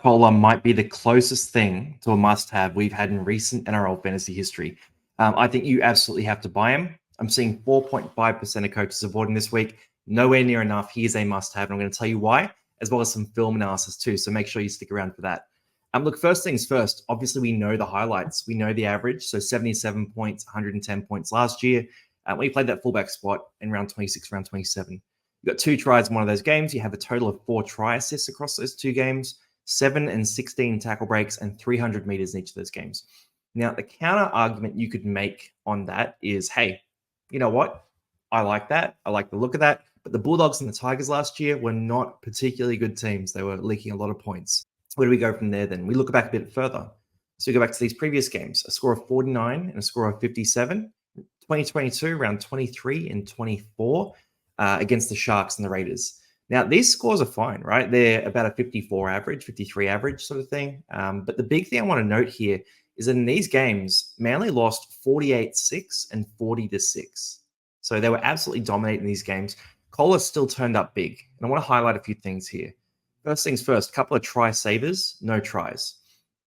Koula might be the closest thing to a must-have we've had in recent NRL fantasy history. I think you absolutely have to buy him. I'm seeing 4.5% of coaches avoiding this week. Nowhere near enough. He is a must-have, and I'm going to tell you why, as well as some film analysis too. So make sure you stick around for that. Look, first things first. Obviously, we know the highlights. We know the average. So 77 points, 110 points last year. When he played that fullback spot in round 26, round 27. You got 2 tries in one of those games. You have a total of 4 try assists across those 2 games, 7 and 16 tackle breaks, and 300 meters in each of those games. Now, the counter argument you could make on that is, hey, you know what? I like that. I like the look of that. But the Bulldogs and the Tigers last year were not particularly good teams. They were leaking a lot of points. Where do we go from there then? We look back a bit further. So we go back to these previous games, a score of 49 and a score of 57. 2022, round 23 and 24 against the Sharks and the Raiders. Now, these scores are fine, right? They're about a 54 average, 53 average sort of thing. But the big thing I want to note here is that in these games, Manly lost 48-6 and 40-6. So they were absolutely dominating these games. Koula still turned up big. And I want to highlight a few things here. First things first, a couple of try savers, no tries.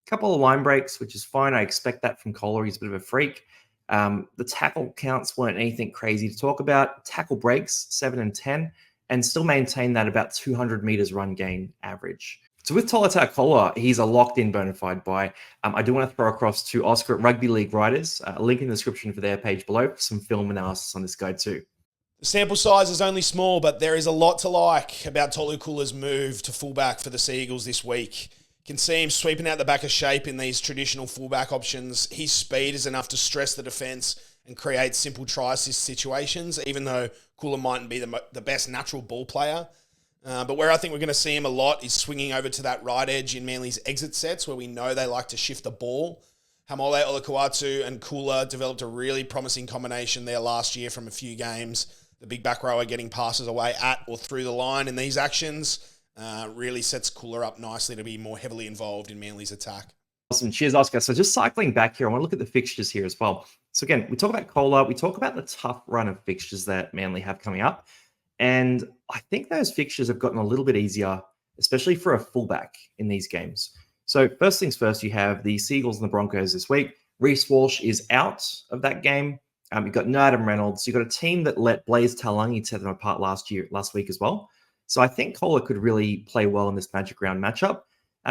A couple of line breaks, which is fine. I expect that from Koula. He's a bit of a freak. The tackle counts weren't anything crazy to talk about. Tackle breaks, 7 and 10, and still maintain that about 200 meters run gain average. So with Tolu Koula, he's a locked-in bona fide buy. I do want to throw across to Oscar at Rugby League Writers, a link in the description for their page below for some film analysis on this guy too. The sample size is only small, but there is a lot to like about Tolu Koula's move to fullback for the Sea Eagles this week. You can see him sweeping out the back of shape in these traditional fullback options. His speed is enough to stress the defence and create simple try assist situations, even though Koula mightn't be the best natural ball player. But where I think we're going to see him a lot is swinging over to that right edge in Manly's exit sets, where we know they like to shift the ball. Haumole Olakau'atu and Koula developed a really promising combination there last year from a few games. The big back rower getting passes away at or through the line in these actions really sets Koula up nicely to be more heavily involved in Manly's attack. Awesome. Cheers, Oscar. So just cycling back here, I want to look at the fixtures here as well. So again, we talk about Koula. We talk about the tough run of fixtures that Manly have coming up. And I think those fixtures have gotten a little bit easier, especially for a fullback in these games. So first things first, you have the Seagulls and the Broncos this week. Reece Walsh is out of that game. You've got Adam Reynolds. You've got a team that let Blaze Talangi tear them apart last week as well. So I think Koula could really play well in this Magic Round matchup.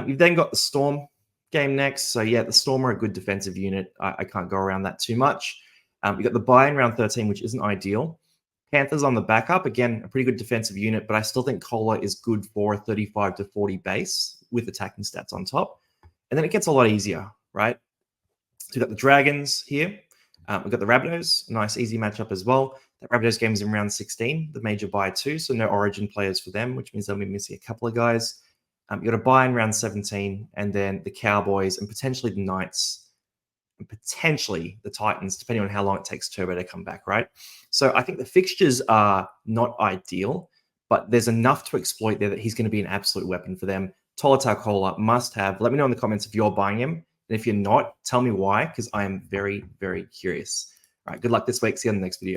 You've then got the Storm game next. So yeah, the Storm are a good defensive unit. I can't go around that too much. You've got the bye in round 13, which isn't ideal. Panthers on the backup, again, a pretty good defensive unit, but I still think Koula is good for a 35 to 40 base with attacking stats on top. And then it gets a lot easier, right? So we've got the Dragons here. We've got the Rabbitohs, a nice easy matchup as well. That Rabbitohs game is in round 16, the major bye too, so no origin players for them, which means they'll be missing a couple of guys. You've got a bye in round 17, and then the Cowboys and potentially the Knights and potentially the Titans, depending on how long it takes Turbo to come back, right? So I think the fixtures are not ideal, but there's enough to exploit there that he's going to be an absolute weapon for them. Tolu Koula must have. Let me know in the comments if you're buying him. And if you're not, tell me why, because I am very, very curious. All right, good luck this week. See you on the next video.